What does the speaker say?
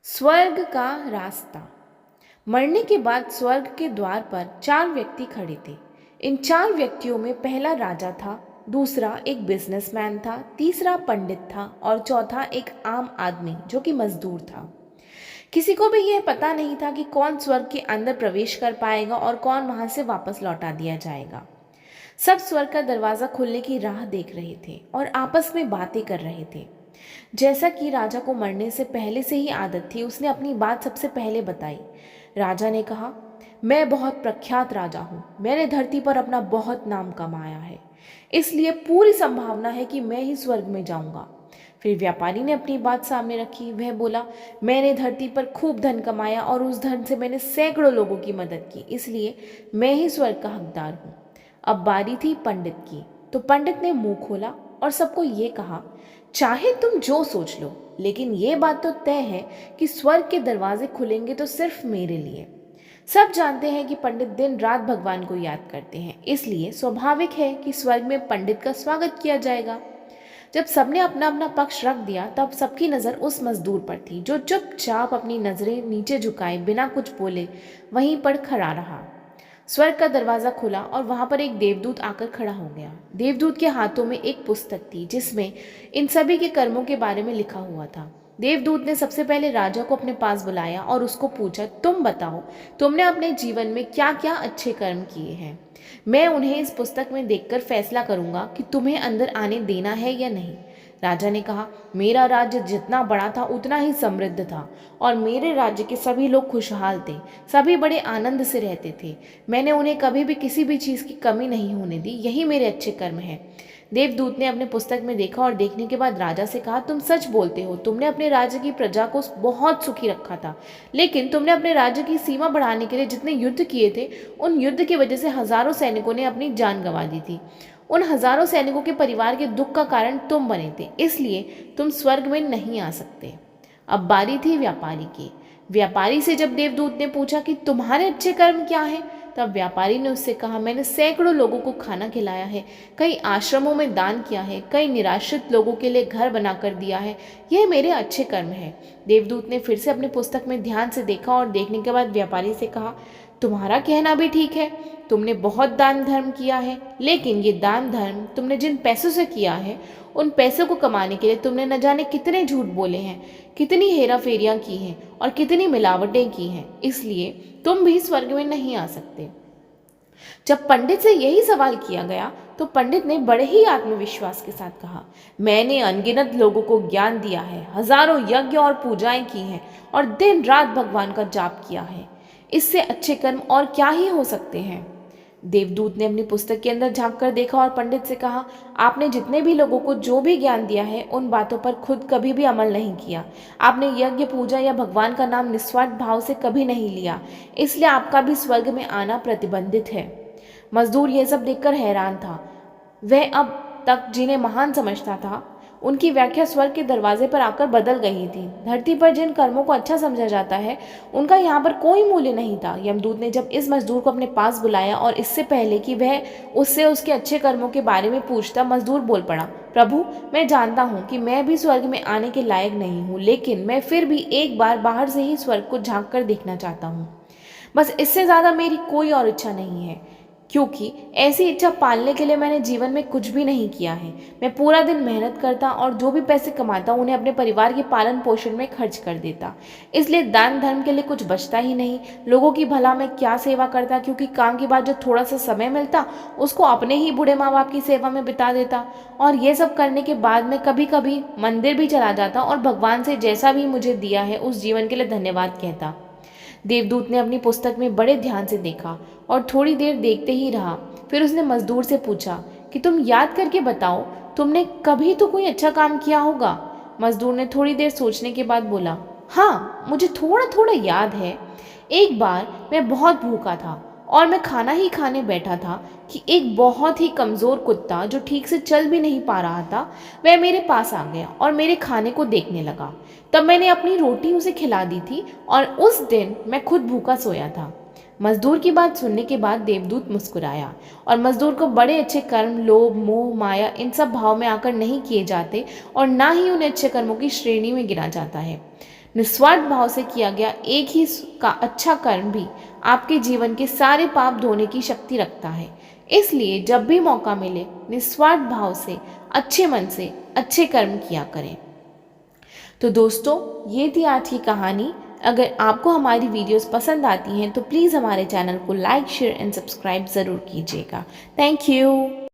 स्वर्ग का रास्ता। मरने के बाद स्वर्ग के द्वार पर चार व्यक्ति खड़े थे। इन चार व्यक्तियों में पहला राजा था, दूसरा एक बिजनेसमैन था, तीसरा पंडित था और चौथा एक आम आदमी जो कि मजदूर था। किसी को भी यह पता नहीं था कि कौन स्वर्ग के अंदर प्रवेश कर पाएगा और कौन वहां से वापस लौटा दिया जाएगा। सब स्वर्ग का दरवाजा खुलने की राह देख रहे थे और आपस में बातें कर रहे थे। जैसा कि राजा को मरने से पहले से ही आदत थी, उसने अपनी बात सबसे पहले बताई। राजा ने कहा, मैं बहुत प्रख्यात राजा हूँ। मैंने धरती पर अपना बहुत नाम कमाया है, इसलिए पूरी संभावना है कि मैं ही स्वर्ग में जाऊंगा। फिर व्यापारी ने अपनी बात सामने रखी। वह बोला, मैंने धरती पर खूब धन कमाया और उस धन से मैंने सैकड़ों लोगों की मदद की, इसलिए मैं ही स्वर्ग का हकदार हूँ। अब बारी थी पंडित की। तो पंडित ने मुंह खोला और सबको ये कहा, चाहे तुम जो सोच लो, लेकिन ये बात तो तय है कि स्वर्ग के दरवाजे खुलेंगे तो सिर्फ मेरे लिए। सब जानते हैं कि पंडित दिन रात भगवान को याद करते हैं, इसलिए स्वाभाविक है कि स्वर्ग में पंडित का स्वागत किया जाएगा। जब सबने अपना अपना पक्ष रख दिया, तब सबकी नज़र उस मजदूर पर थी जो चुपचाप अपनी नज़रें नीचे झुकाए बिना कुछ बोले वहीं पर खड़ा रहा। स्वर्ग का दरवाजा खुला और वहां पर एक देवदूत आकर खड़ा हो गया। देवदूत के हाथों में एक पुस्तक थी जिसमें इन सभी के कर्मों के बारे में लिखा हुआ था। देवदूत ने सबसे पहले राजा को अपने पास बुलाया और उसको पूछा, तुम बताओ, तुमने अपने जीवन में क्या क्या अच्छे कर्म किए हैं। मैं उन्हें इस पुस्तक में देखकर फैसला करूंगा कि तुम्हें अंदर आने देना है या नहीं। राजा ने कहा, मेरा राज्य जितना बड़ा था उतना ही समृद्ध था और मेरे राज्य के सभी लोग खुशहाल थे। सभी बड़े आनंद से रहते थे। मैंने उन्हें कभी भी किसी भी चीज़ की कमी नहीं होने दी। यही मेरे अच्छे कर्म हैं। देवदूत ने अपने पुस्तक में देखा और देखने के बाद राजा से कहा, तुम सच बोलते हो। तुमने अपने राज्य की प्रजा को बहुत सुखी रखा था, लेकिन तुमने अपने राज्य की सीमा बढ़ाने के लिए जितने युद्ध किए थे, उन युद्ध की वजह से हजारों सैनिकों ने अपनी जान गंवा दी थी। उन हजारों सैनिकों के परिवार के दुख का कारण तुम बने थे, इसलिए तुम स्वर्ग में नहीं आ सकते। अब बारी थी व्यापारी की। व्यापारी से जब देवदूत ने पूछा कि तुम्हारे अच्छे कर्म क्या हैं, तब व्यापारी ने उससे कहा, मैंने सैकड़ों लोगों को खाना खिलाया है, कई आश्रमों में दान किया है, कई निराश्रित लोगों के लिए घर बनाकर दिया है। यह मेरे अच्छे कर्म है। देवदूत ने फिर से अपनी पुस्तक में ध्यान से देखा और देखने के बाद व्यापारी से कहा, तुम्हारा कहना भी ठीक है। तुमने बहुत दान धर्म किया है, लेकिन ये दान धर्म तुमने जिन पैसों से किया है, उन पैसों को कमाने के लिए तुमने न जाने कितने झूठ बोले हैं, कितनी हेरा फेरियां की हैं और कितनी मिलावटें की हैं, इसलिए तुम भी स्वर्ग में नहीं आ सकते। जब पंडित से यही सवाल किया गया, तो पंडित ने बड़े ही आत्मविश्वास के साथ कहा, मैंने अनगिनत लोगों को ज्ञान दिया है, हजारों यज्ञ और पूजाएं की हैं और दिन रात भगवान का जाप किया है। इससे अच्छे कर्म और क्या ही हो सकते हैं। देवदूत ने अपनी पुस्तक के अंदर झांक कर देखा और पंडित से कहा, आपने जितने भी लोगों को जो भी ज्ञान दिया है, उन बातों पर खुद कभी भी अमल नहीं किया। आपने यज्ञ पूजा या भगवान का नाम निस्वार्थ भाव से कभी नहीं लिया, इसलिए आपका भी स्वर्ग में आना प्रतिबंधित है। मजदूर यह सब देखकर हैरान था। वह अब तक जिन्हें महान समझता था, उनकी व्याख्या स्वर्ग के दरवाजे पर आकर बदल गई थी। धरती पर जिन कर्मों को अच्छा समझा जाता है, उनका यहाँ पर कोई मूल्य नहीं था। यमदूत ने जब इस मजदूर को अपने पास बुलाया और इससे पहले कि वह उससे उसके अच्छे कर्मों के बारे में पूछता, मजदूर बोल पड़ा, प्रभु, मैं जानता हूँ कि मैं भी स्वर्ग में आने के लायक नहीं हूँ, लेकिन मैं फिर भी एक बार बाहर से ही स्वर्ग को झांक कर देखना चाहता हूँ। बस इससे ज़्यादा मेरी कोई और इच्छा नहीं है, क्योंकि ऐसी इच्छा पालने के लिए मैंने जीवन में कुछ भी नहीं किया है। मैं पूरा दिन मेहनत करता और जो भी पैसे कमाता उन्हें अपने परिवार के पालन पोषण में खर्च कर देता, इसलिए दान धर्म के लिए कुछ बचता ही नहीं। लोगों की भला मैं क्या सेवा करता, क्योंकि काम के बाद जो थोड़ा सा समय मिलता उसको अपने ही बूढ़े माँ बाप की सेवा में बिता देता। और ये सब करने के बाद मैं कभी कभी मंदिर भी चला जाता और भगवान से जैसा भी मुझे दिया है उस जीवन के लिए धन्यवाद कहता। देवदूत ने अपनी पुस्तक में बड़े ध्यान से देखा और थोड़ी देर देखते ही रहा। फिर उसने मजदूर से पूछा कि तुम याद करके बताओ, तुमने कभी तो कोई अच्छा काम किया होगा। मजदूर ने थोड़ी देर सोचने के बाद बोला, हाँ, मुझे थोड़ा थोड़ा याद है। एक बार मैं बहुत भूखा था और मैं खाना ही खाने बैठा था कि एक बहुत ही कमज़ोर कुत्ता जो ठीक से चल भी नहीं पा रहा था, वह मेरे पास आ गया और मेरे खाने को देखने लगा। तब मैंने अपनी रोटी उसे खिला दी थी और उस दिन मैं खुद भूखा सोया था। मजदूर की बात सुनने के बाद देवदूत मुस्कुराया और मजदूर को बड़े अच्छे कर्म लोभ मोह माया इन सब भाव में आकर नहीं किए जाते और ना ही उन्हें अच्छे कर्मों की श्रेणी में गिना जाता है। निस्वार्थ भाव से किया गया एक ही का अच्छा कर्म भी आपके जीवन के सारे पाप धोने की शक्ति रखता है। इसलिए जब भी मौका मिले निस्वार्थ भाव से अच्छे मन से अच्छे कर्म किया करें। तो दोस्तों, ये थी आज की कहानी। अगर आपको हमारी वीडियोस पसंद आती हैं तो प्लीज़ हमारे चैनल को लाइक, शेयर एंड सब्सक्राइब ज़रूर कीजिएगा। Thank you.